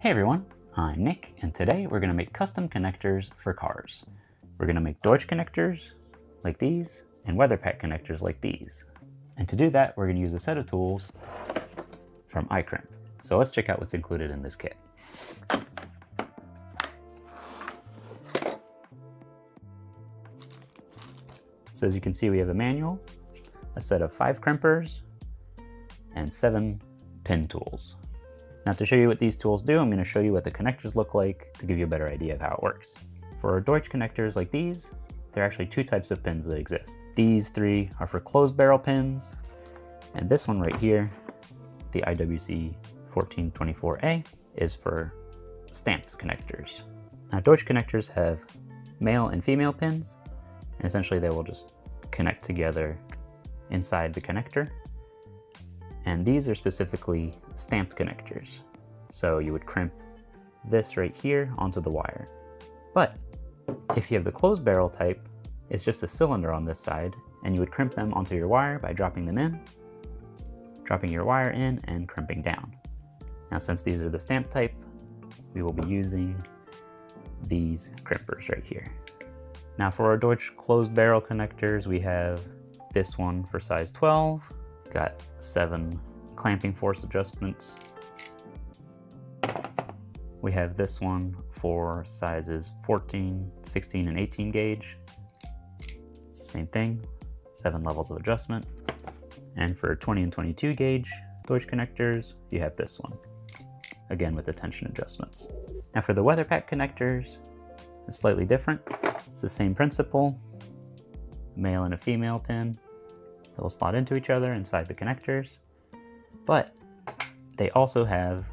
Hey everyone, I'm Nick, and today we're going to make custom connectors for cars. We're going to make Deutsch connectors like these and WeatherPack connectors like these. And to do that, we're going to use a set of tools from iCrimp. So let's check out what's included in this kit. So as you can see, we have a manual, a set of 5 crimpers, and 7 pin tools. Now to show you what these tools do, I'm going to show you what the connectors look like to give you a better idea of how it works. For Deutsch connectors like these, there are actually 2 types of pins that exist. These 3 are for closed barrel pins, and this one right here, the IWC 1424A, is for stamped connectors. Now Deutsch connectors have male and female pins, and essentially they will just connect together inside the connector. And these are specifically stamped connectors. So you would crimp this right here onto the wire. But if you have the closed barrel type, it's just a cylinder on this side, and you would crimp them onto your wire by dropping them in, dropping your wire in, and crimping down. Now since these are the stamped type, we will be using these crimpers right here. Now for our Deutsch closed barrel connectors, we have this one for size 12, got 7 clamping force adjustments. We have this one for sizes 14, 16, and 18 gauge. It's the same thing, 7 levels of adjustment. And for 20 and 22 gauge Deutsch connectors, you have this one, again with the tension adjustments. Now for the WeatherPack connectors, it's slightly different. It's the same principle, a male and a female pin. They'll slot into each other inside the connectors, but they also have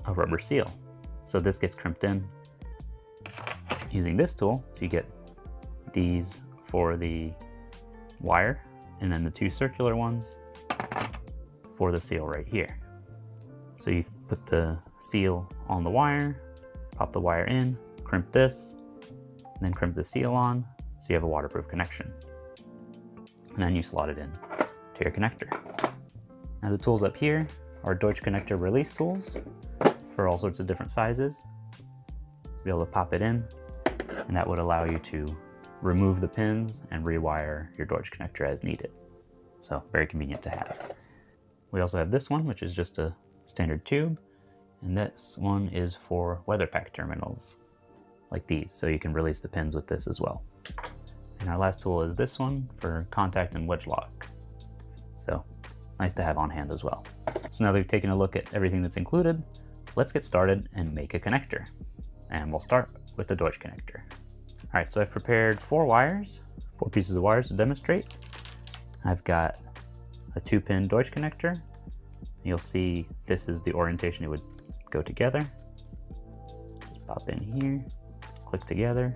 a rubber seal. So this gets crimped in using this tool. So you get these for the wire, and then the 2 circular ones for the seal right here. So you put the seal on the wire, pop the wire in, crimp this, and then crimp the seal on, so you have a waterproof connection. And then you slot it in to your connector. Now the tools up here are Deutsch connector release tools for all sorts of different sizes. To be able to pop it in, and that would allow you to remove the pins and rewire your Deutsch connector as needed. So very convenient to have. We also have this one, which is just a standard tube, and this one is for WeatherPack terminals like these, so you can release the pins with this as well. And our last tool is this one for contact and wedge lock. So nice to have on hand as well. So now that we've taken a look at everything that's included, let's get started and make a connector. And we'll start with the Deutsch connector. All right, so I've prepared 4 wires, 4 pieces of wires to demonstrate. I've got a 2-pin Deutsch connector. You'll see this is the orientation it would go together. Just pop in here, click together.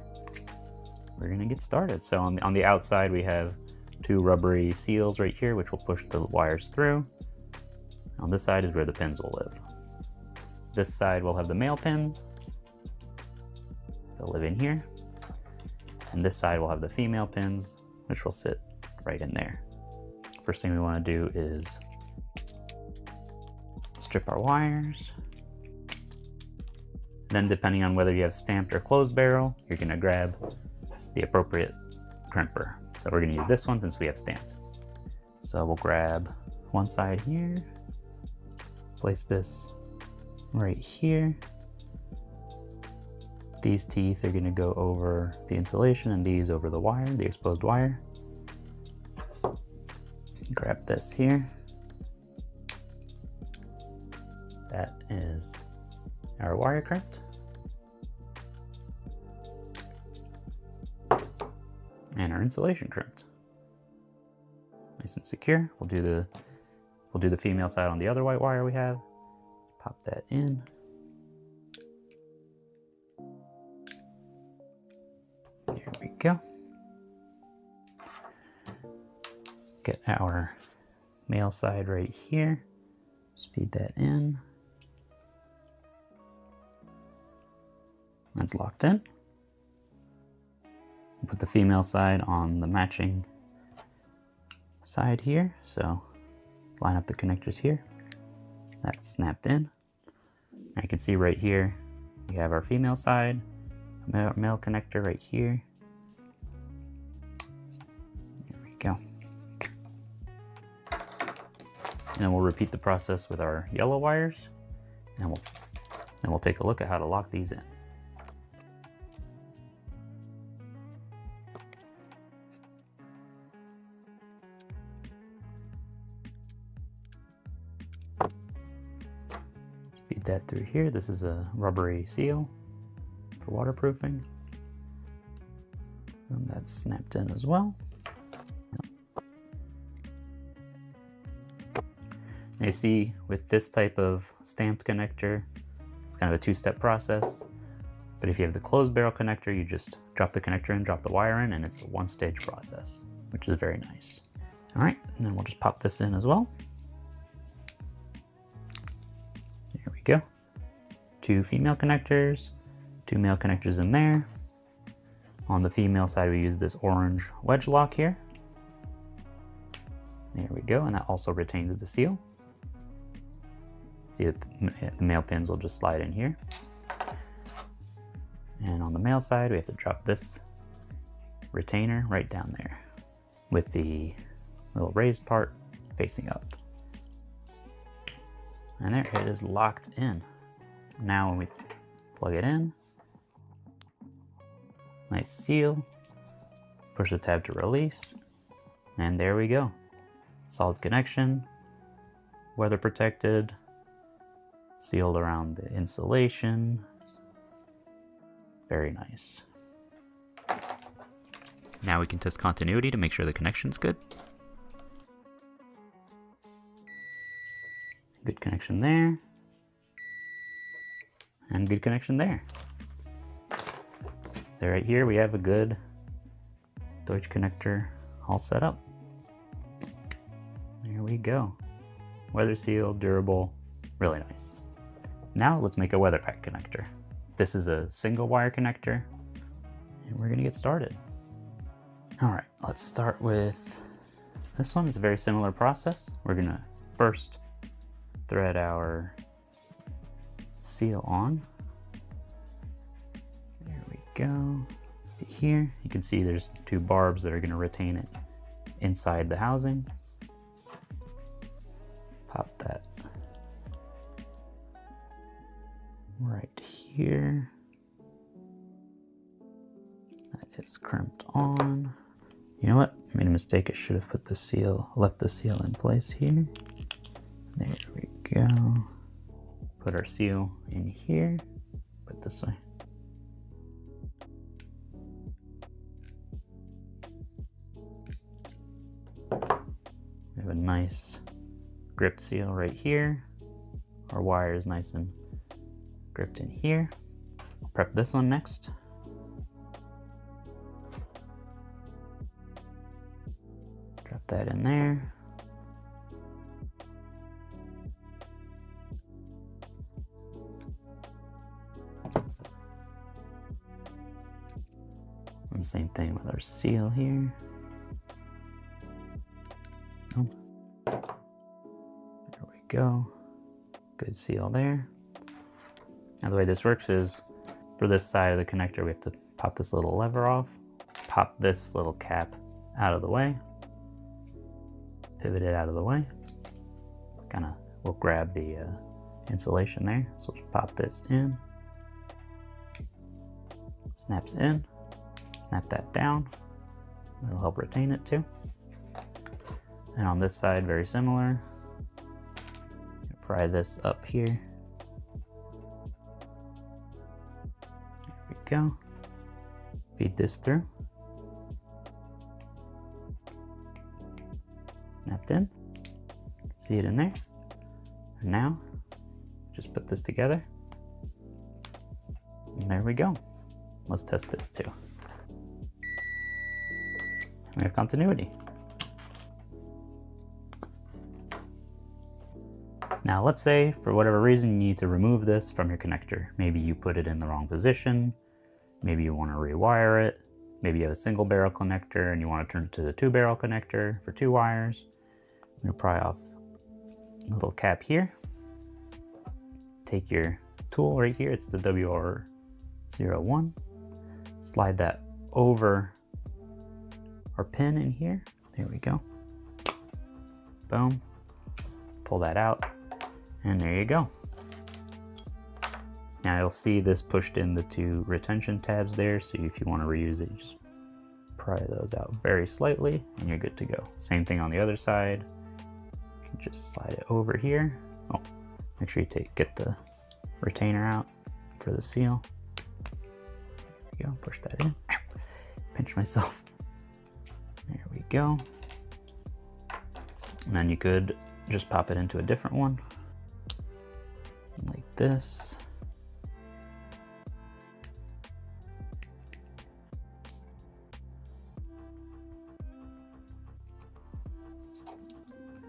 We're gonna get started. So on the outside, we have 2 rubbery seals right here, which will push the wires through. On this side is where the pins will live. This side will have the male pins. They'll live in here. And this side will have the female pins, which will sit right in there. First thing we wanna do is strip our wires. Then depending on whether you have stamped or closed barrel, you're gonna grab the appropriate crimper. So we're gonna use this one since we have stamped. So we'll grab one side here, place this right here. These teeth are gonna go over the insulation and these over the wire, the exposed wire. Grab this here. That is our wire crimped. And our insulation crimped. Nice and secure. We'll do the female side on the other white wire we have. Pop that in. There we go. Get our male side right here. Just feed that in. That's locked in. Put the female side on the matching side here. So line up the connectors here. That's snapped in. I can see right here, we have our female side, male connector right here. There we go. And then we'll repeat the process with our yellow wires, and we'll take a look at how to lock these in. Feed that through here. This is a rubbery seal for waterproofing. And that's snapped in as well. You see, with this type of stamped connector, it's kind of a two-step process. But if you have the closed barrel connector, you just drop the connector in, drop the wire in, and it's a one-stage process, which is very nice. All right, and then we'll just pop this in as well. There we go. 2 female connectors, 2 male connectors in there. On the female side, we use this orange wedge lock here. There we go, and that also retains the seal. See, the male pins will just slide in here. And on the male side, we have to drop this retainer right down there with the little raised part facing up. And there it is, locked in. Now when we plug it in, nice seal, push the tab to release, and there we go. Solid connection, weather protected, sealed around the insulation. Very nice. Now we can test continuity to make sure the connection's good. Good connection there. And good connection there. So right here we have a good Deutsch connector all set up. There we go. Weather sealed, durable, really nice. Now let's make a WeatherPack connector. This is a single wire connector, and we're gonna get started. All right, let's start with this one. It's a very similar process. We're gonna first thread our seal on. There we go. Here, you can see there's 2 barbs that are gonna retain it inside the housing. Pop that right here. That is crimped on. You know what? I made a mistake. I should have put the seal, left the seal in place here. There we go. Put our seal in here. Put this way. We have a nice gripped seal right here. Our wire is nice and gripped in here. I'll prep this one next. Drop that in there. And the same thing with our seal here. Oh. There we go. Good seal there. Now the way this works is, for this side of the connector, we have to pop this little lever off, pop this little cap out of the way, pivot it out of the way. We'll grab the insulation there. So we'll just pop this in, snaps in, snap that down. That'll help retain it too. And on this side, very similar. Pry this up here. There we go. Feed this through. Snapped in. See it in there. And now, just put this together. And there we go. Let's test this too. We have continuity. Now let's say, for whatever reason, you need to remove this from your connector. Maybe you put it in the wrong position. Maybe you want to rewire it. Maybe you have a single barrel connector and you want to turn it to the 2-barrel connector for 2 wires. I'm going to pry off the little cap here. Take your tool right here. It's the WR01. Slide that over our pin in here. There we go. Boom. Pull that out, and there you go. Now you'll see this pushed in the 2 retention tabs there, so if you want to reuse it, you just pry those out very slightly and you're good to go. Same thing on the other side. Just slide it over here. Oh, make sure you get the retainer out for the seal. There we go, push that in. Pinch myself. There we go. And then you could just pop it into a different one, like this.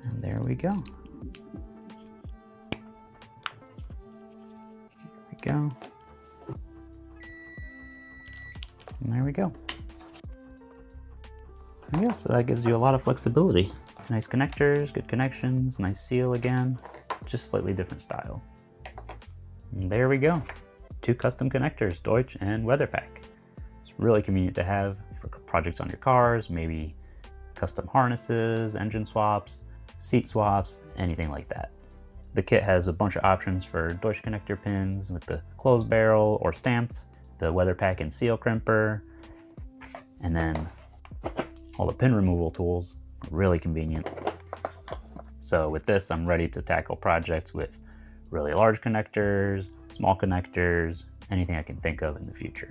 And there we go. There we go. And there we go. Yeah, so that gives you a lot of flexibility. Nice connectors, good connections, nice seal again, just slightly different style. And there we go. 2 custom connectors, Deutsch and WeatherPack. It's really convenient to have for projects on your cars, maybe custom harnesses, engine swaps, seat swaps, anything like that. The kit has a bunch of options for Deutsch connector pins with the closed barrel or stamped, the WeatherPack and seal crimper, and then all the pin removal tools. Really convenient. So with this, I'm ready to tackle projects with really large connectors, small connectors, anything I can think of in the future.